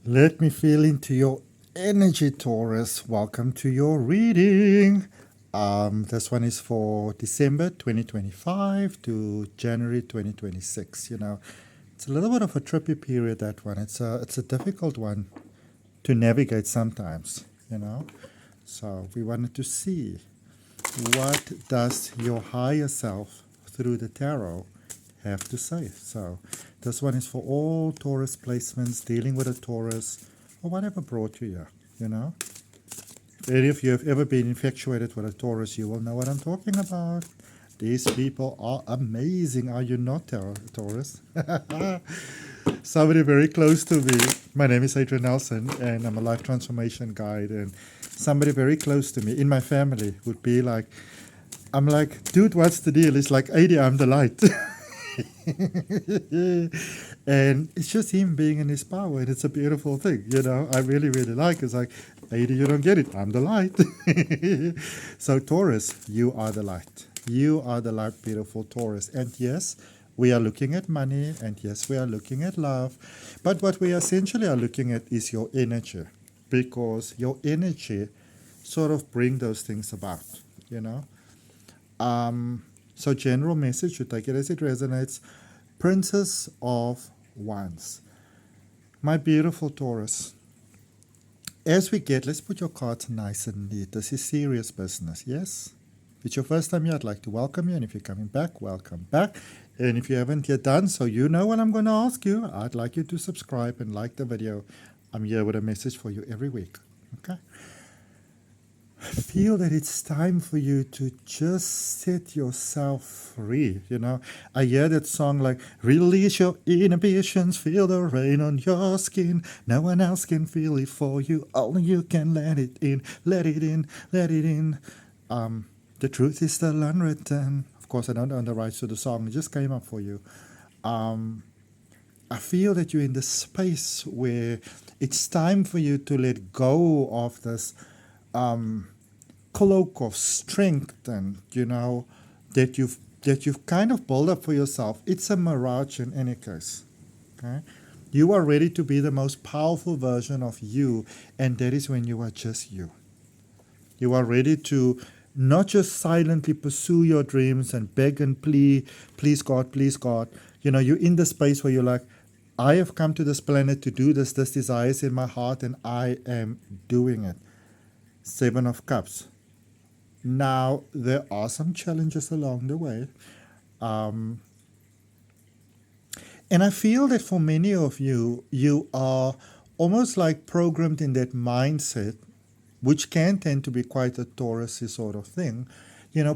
Let me feel into your energy, Taurus. Welcome to your reading. This one is for December 2025 to January 2026. It's a little bit of a trippy period, that one. It's a difficult one to navigate sometimes, So we wanted to see, what does your higher self through the tarot have to say? So this one is for all Taurus placements, dealing with a Taurus, or whatever brought you here. If any of you have ever been infatuated with a Taurus, you will know what I'm talking about. These people are amazing. Are you not, Taurus? Somebody very close to me. My name is Adrian Nelson, and I'm a life transformation guide. And somebody very close to me in my family would be like, I'm like, dude, what's the deal? It's like, Adi, I'm the light. And it's just him being in his power, and it's a beautiful thing. I really, really like it. It's like, Adi, you don't get it. I'm the light. So, Taurus, you are the light. You are the light, beautiful Taurus. And yes, we are looking at money, and yes, we are looking at love. But what we essentially are looking at is your energy, because your energy sort of bring those things about, So general message, you take it as it resonates. Princess of Wands. My beautiful Taurus. As we let's put your cards nice and neat. This is serious business, yes? If it's your first time here, I'd like to welcome you. And if you're coming back, welcome back. And if you haven't yet done so, you know what I'm going to ask you. I'd like you to subscribe and like the video. I'm here with a message for you every week, okay? Feel that it's time for you to just set yourself free. I hear that song like, release your inhibitions, feel the rain on your skin. No one else can feel it for you, only you can let it in, let it in, let it in. The truth is still unwritten. Of course, I don't own the rights to the song, it just came up for you. I feel that you're in the space where it's time for you to let go of this cloak of strength, and that you've kind of built up for yourself. It's a mirage in any case. Okay, you are ready to be the most powerful version of you, and that is when you are just you. You are ready to not just silently pursue your dreams and beg and please God, please God. You're in the space where you're like, I have come to this planet to do this. This desire is in my heart, and I am doing it. Seven of Cups. Now, there are some challenges along the way. And I feel that for many of you, you are almost like programmed in that mindset, which can tend to be quite a Taurus-y sort of thing,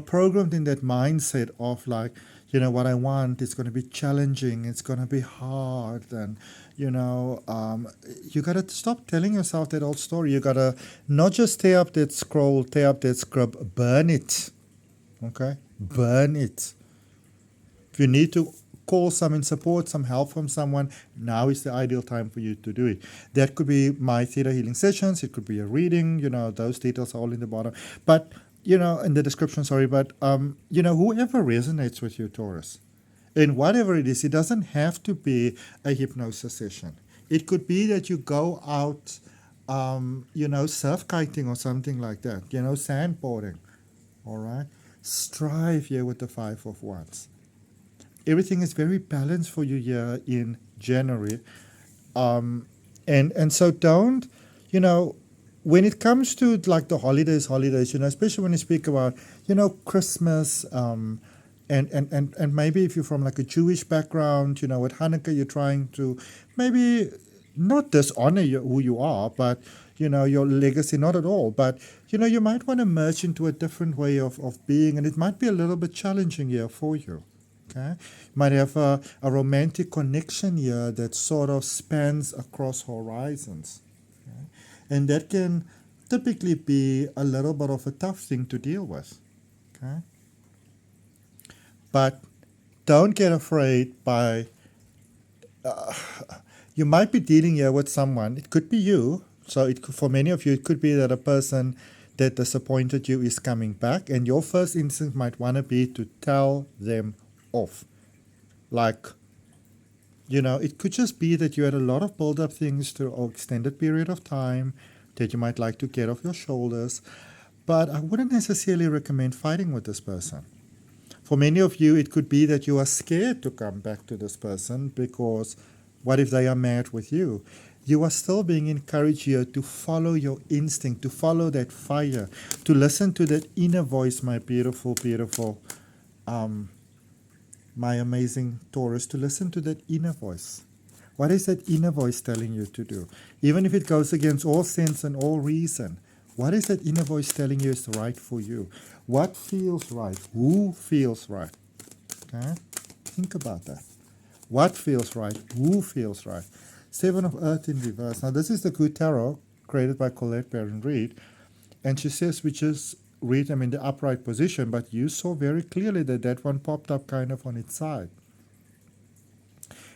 programmed in that mindset of like, what I want is going to be challenging, it's going to be hard, and, you got to stop telling yourself that old story. You got to not just tear up that scroll, tear up that scrub, burn it, okay? Burn it. If you need to call some support, some help from someone, now is the ideal time for you to do it. That could be my ThetaHealing sessions, it could be a reading, those details are all in the bottom. But, in the description, sorry, but, whoever resonates with you, Taurus, and whatever it is, it doesn't have to be a hypnosis session. It could be that you go out, surf kiting or something like that, sandboarding, all right? Strive here with the Five of Wands. Everything is very balanced for you here in January. And so don't, when it comes to like the holidays, especially when you speak about, Christmas, and maybe if you're from like a Jewish background, with Hanukkah, you're trying to maybe not dishonor who you are, but, your legacy, not at all. But, you might want to merge into a different way of being, and it might be a little bit challenging here for you. Okay, you might have a romantic connection here that sort of spans across horizons. Okay? And that can typically be a little bit of a tough thing to deal with. Okay? But don't get afraid by... you might be dealing here with someone. It could be you. So for many of you, it could be that a person that disappointed you is coming back. And your first instinct might want to be to tell them off. Like, It could just be that you had a lot of build-up things through an extended period of time that you might like to get off your shoulders. But I wouldn't necessarily recommend fighting with this person. For many of you, it could be that you are scared to come back to this person because what if they are mad with you? You are still being encouraged here to follow your instinct, to follow that fire, to listen to that inner voice, my beautiful, beautiful, my amazing Taurus, to listen to that inner voice. What is that inner voice telling you to do? Even if it goes against all sense and all reason, what is that inner voice telling you is right for you? What feels right? Who feels right? Okay? Think about that. What feels right? Who feels right? Seven of Earth in reverse. Now, this is the good tarot created by Colette Baron Reed. And she says we just read them in the upright position, but you saw very clearly that that one popped up kind of on its side.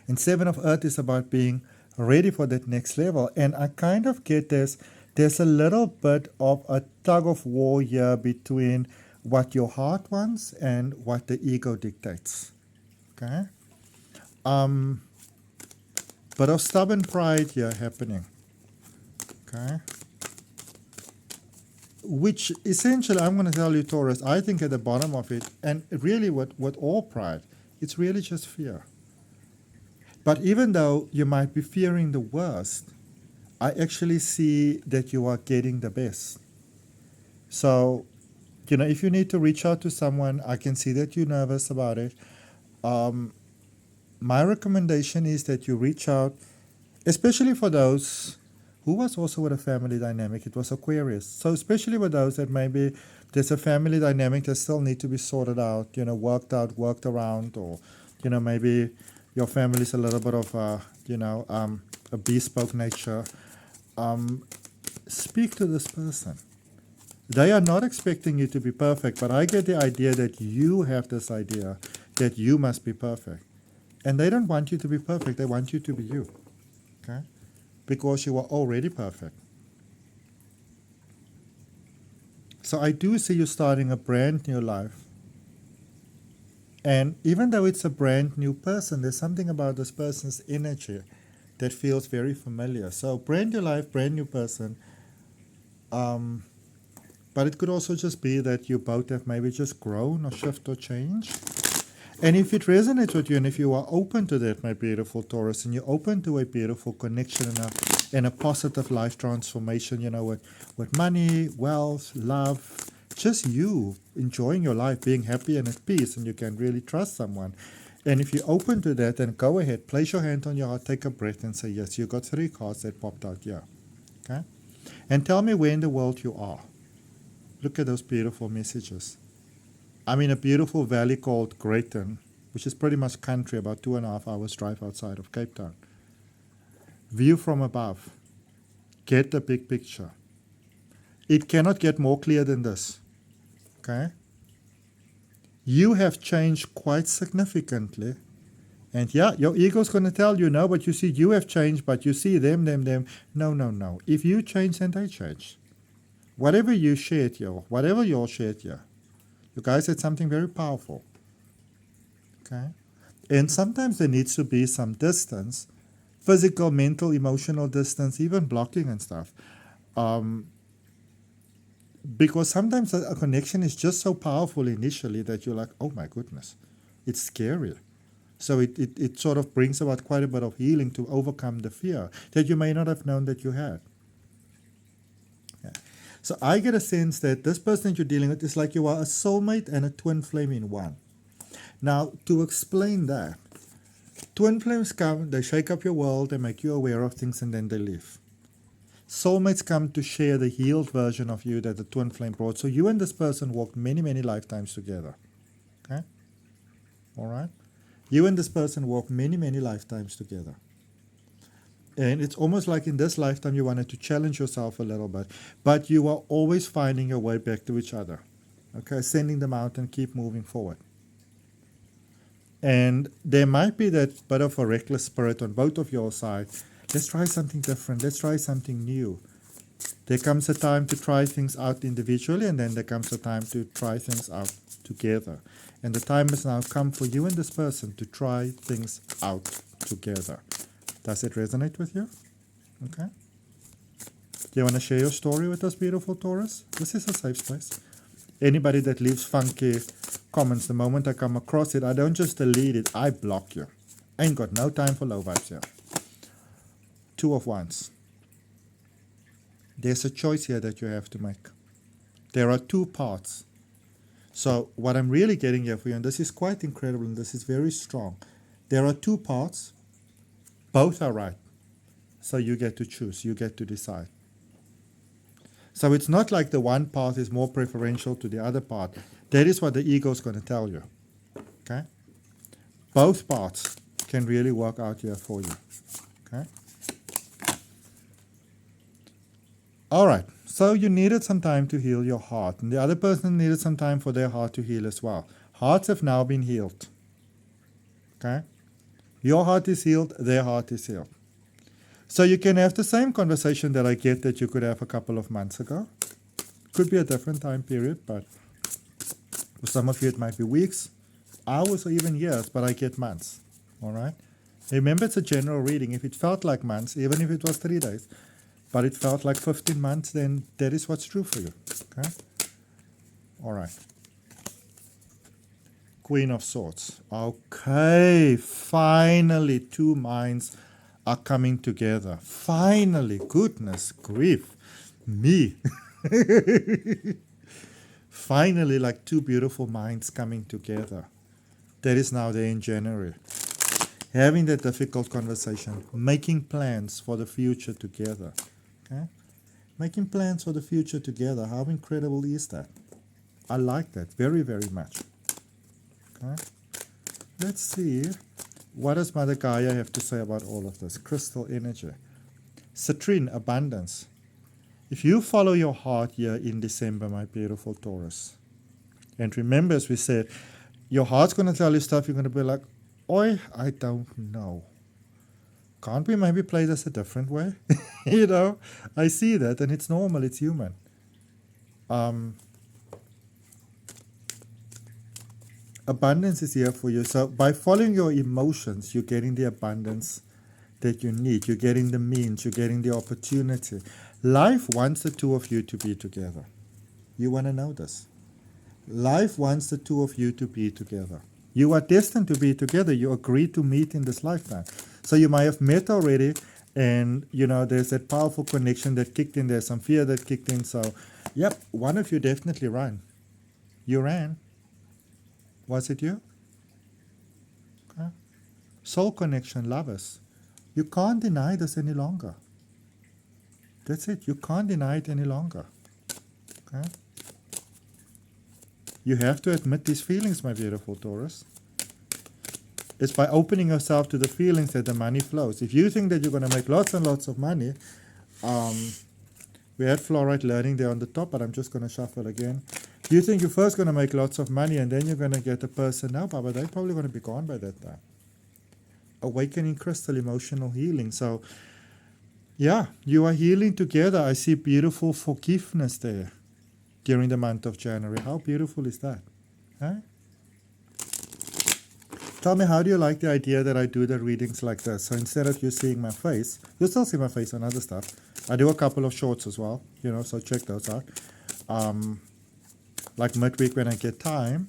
And Seven of Earth is about being ready for that next level. And I kind of get this. There's a little bit of a tug of war here between what your heart wants and what the ego dictates. Okay? But of stubborn pride here happening. Okay? Which essentially, I'm going to tell you, Taurus, I think at the bottom of it, and really with all pride, it's really just fear. But even though you might be fearing the worst, I actually see that you are getting the best. So, if you need to reach out to someone, I can see that you're nervous about it. My recommendation is that you reach out, especially for those who was also with a family dynamic. It was Aquarius. So especially with those that maybe there's a family dynamic that still need to be sorted out, worked out, worked around, or, maybe your family's a little bit of a bespoke nature. Speak to this person. They are not expecting you to be perfect, but I get the idea that you have this idea that you must be perfect. And they don't want you to be perfect, they want you to be you. Okay? Because you are already perfect. So I do see you starting a brand new life. And even though it's a brand new person, there's something about this person's energy that feels very familiar. So brand new life, brand new person. But it could also just be that you both have maybe just grown or shift or change. And if it resonates with you, and if you are open to that, my beautiful Taurus, and you're open to a beautiful connection and a positive life transformation, with money, wealth, love, just you enjoying your life, being happy and at peace, and you can really trust someone. And if you're open to that, then go ahead, place your hand on your heart, take a breath, and say, yes, you got 3 cards that popped out here. Okay? And tell me where in the world you are. Look at those beautiful messages. I'm in a beautiful valley called Greyton, which is pretty much country, about 2.5 hours drive outside of Cape Town. View from above. Get the big picture. It cannot get more clear than this. Okay? You have changed quite significantly. And yeah, your ego's going to tell you, no, but you see, you have changed, but you see them. No. If you change, then they change. Whatever you shared here, whatever you all shared here, you guys had something very powerful. Okay? And sometimes there needs to be some distance, physical, mental, emotional distance, even blocking and stuff. Because sometimes a connection is just so powerful initially that you're like, oh my goodness, it's scary. So it sort of brings about quite a bit of healing to overcome the fear that you may not have known that you had. So I get a sense that this person that you're dealing with is like you are a soulmate and a twin flame in one. Now, to explain that, twin flames come, they shake up your world, they make you aware of things, and then they leave. Soulmates come to share the healed version of you that the twin flame brought. So you and this person walked many, many lifetimes together. Okay? All right? You and this person walked many, many lifetimes together. And it's almost like in this lifetime you wanted to challenge yourself a little bit, but you are always finding your way back to each other. Okay, ascending the mountain, keep moving forward. And there might be that bit of a reckless spirit on both of your sides. Let's try something different. Let's try something new. There comes a time to try things out individually, and then there comes a time to try things out together. And the time has now come for you and this person to try things out together. Does it resonate with you? Okay. Do you want to share your story with us, beautiful Taurus? This is a safe space. Anybody that leaves funky comments, the moment I come across it, I don't just delete it, I block you. Ain't got no time for low vibes here. Two of Wands. There's a choice here that you have to make. There are two parts. So what I'm really getting here for you, and this is quite incredible, and this is very strong. There are two parts. Both are right. So you get to choose. You get to decide. So it's not like the one part is more preferential to the other part. That is what the ego is going to tell you. Okay? Both parts can really work out here for you. Okay? All right. So you needed some time to heal your heart. And the other person needed some time for their heart to heal as well. Hearts have now been healed. Okay? Your heart is healed. Their heart is healed. So you can have the same conversation that I get that you could have a couple of months ago. Could be a different time period, but for some of you it might be weeks, hours, or even years, but I get months. All right? Remember, it's a general reading. If it felt like months, even if it was 3 days, but it felt like 15 months, then that is what's true for you. Okay? All right. Queen of Swords. Okay, finally 2 minds are coming together. Finally, goodness grief, me. Finally, like 2 beautiful minds coming together. That is now there in January. Having that difficult conversation, making plans for the future together. Okay? Making plans for the future together. How incredible is that? I like that very, very much. Okay? Let's see. What does Mother Gaia have to say about all of this? Crystal energy. Citrine, abundance. If you follow your heart here in December, my beautiful Taurus, and remember, as we said, your heart's going to tell you stuff, you're going to be like, oi, I don't know. Can't we maybe play this a different way? You know, I see that, and it's normal, it's human. Abundance is here for you. So by following your emotions, you're getting the abundance that you need. You're getting the means. You're getting the opportunity. Life wants the two of you to be together. You want to know this. Life wants the two of you to be together. You are destined to be together. You agreed to meet in this lifetime. So you might have met already, and you know there's that powerful connection that kicked in. There's some fear that kicked in. So, yep, one of you definitely ran. You ran. Was it you? Okay. Soul connection, lovers. You can't deny this any longer. That's it. You can't deny it any longer. Okay. You have to admit these feelings, my beautiful Taurus. It's by opening yourself to the feelings that the money flows. If you think that you're going to make lots and lots of money, we had fluorite learning there on the top, but I'm just going to shuffle again. You think you're first going to make lots of money and then you're going to get a person now, but they're probably going to be gone by that time. Awakening crystal, emotional healing. So, yeah, you are healing together. I see beautiful forgiveness there during the month of January. How beautiful is that? Huh? Tell me, how do you like the idea that I do the readings like this? So instead of you seeing my face, you'll still see my face on other stuff. I do a couple of shorts as well, you know, so check those out. Like midweek when I get time.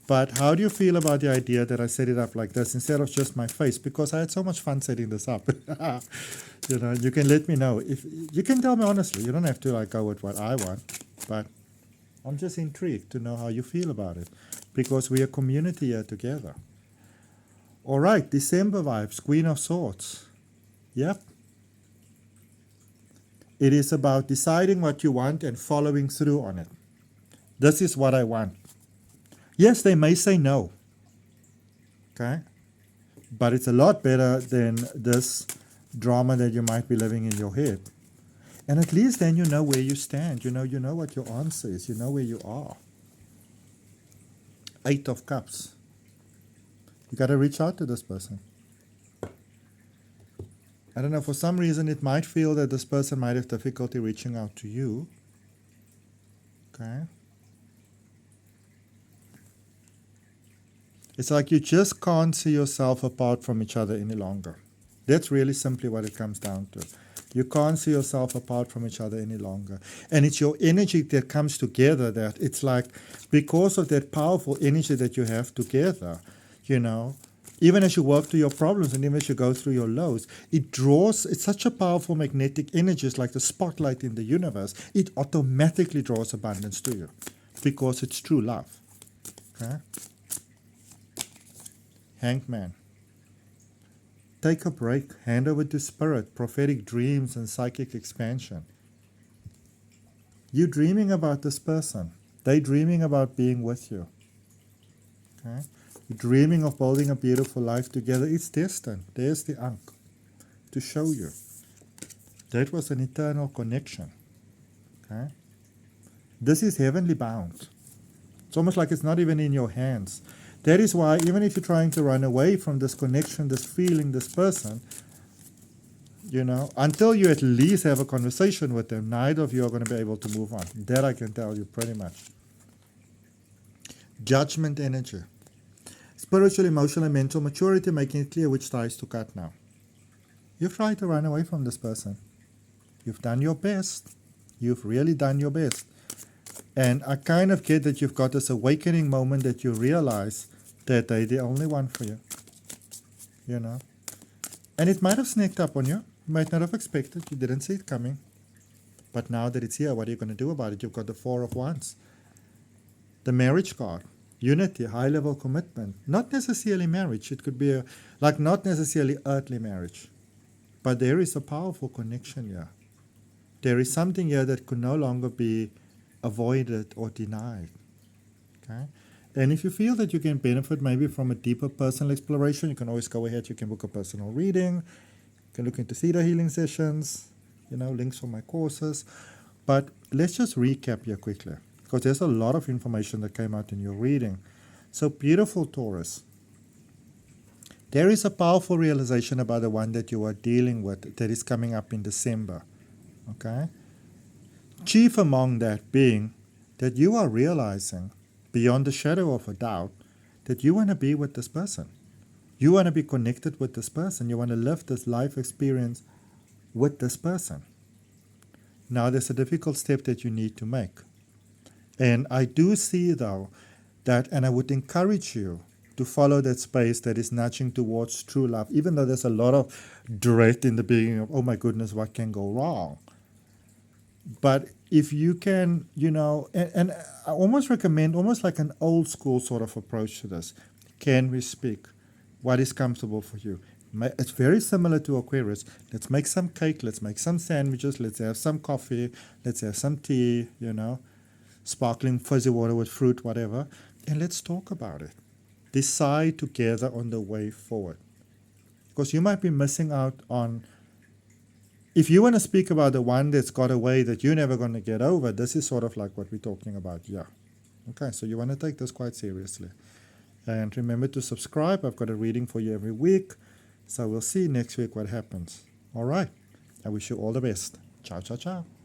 But how do you feel about the idea that I set it up like this instead of just my face? Because I had so much fun setting this up. You know, you can let me know. If you can tell me honestly. You don't have to like go with what I want. But I'm just intrigued to know how you feel about it. Because we're a community here together. All right, December vibes, Queen of Swords. Yep. It is about deciding what you want and following through on it. This is what I want. Yes, they may say no. Okay? But it's a lot better than this drama that you might be living in your head. And at least then you know where you stand. You know what your answer is. You know where you are. 8 of Cups. You got to reach out to this person. I don't know, for some reason it might feel that this person might have difficulty reaching out to you. Okay? It's like you just can't see yourself apart from each other any longer. That's really simply what it comes down to. You can't see yourself apart from each other any longer. And it's your energy that comes together that it's like, because of that powerful energy that you have together, you know, even as you work through your problems and even as you go through your lows, it's such a powerful magnetic energy. It's like the spotlight in the universe. It automatically draws abundance to you because it's true love. Okay? Hanged Man. Take a break, hand over to spirit, prophetic dreams and psychic expansion. You dreaming about this person. They dreaming about being with you. Okay? You're dreaming of building a beautiful life together. It's destined. There's the Ankh to show you. That was an eternal connection. Okay? This is heavenly bound. It's almost like it's not even in your hands. That is why, even if you're trying to run away from this connection, this feeling, this person, you know, until you at least have a conversation with them, neither of you are going to be able to move on. That I can tell you pretty much. Judgment energy. Spiritual, emotional, and mental maturity, making it clear which ties to cut now. You've tried to run away from this person. You've done your best. You've really done your best. And I kind of get that you've got this awakening moment that you realize that they're the only one for you. You know? And it might have sneaked up on you. You might not have expected. You didn't see it coming. But now that it's here, what are you going to do about it? You've got the Four of Wands. The marriage card. Unity, high-level commitment. Not necessarily marriage. It could be not necessarily earthly marriage. But there is a powerful connection here. There is something here that could no longer be avoided or denied. Okay? And if you feel that you can benefit maybe from a deeper personal exploration, you can always go ahead, you can book a personal reading, you can look into ThetaHealing sessions, you know, links for my courses. But let's just recap here quickly, because there's a lot of information that came out in your reading. So beautiful Taurus. There is a powerful realization about the one that you are dealing with that is coming up in December. Okay? Chief among that being that you are realizing, beyond the shadow of a doubt, that you want to be with this person. You want to be connected with this person. You want to live this life experience with this person. Now there's a difficult step that you need to make. And I do see, though, that, and I would encourage you to follow that space that is nudging towards true love, even though there's a lot of dread in the beginning of, oh my goodness, what can go wrong? But if you can, you know, and I almost recommend almost like an old school sort of approach to this. Can we speak? What is comfortable for you? It's very similar to Aquarius. Let's make some cake. Let's make some sandwiches. Let's have some coffee. Let's have some tea, you know, sparkling fuzzy water with fruit, whatever. And let's talk about it. Decide together on the way forward. Because you might be missing out on, if you want to speak about the one that's got away that you're never going to get over, this is sort of like what we're talking about here. Okay, so you want to take this quite seriously. And remember to subscribe. I've got a reading for you every week. So we'll see next week what happens. All right. I wish you all the best. Ciao, ciao, ciao.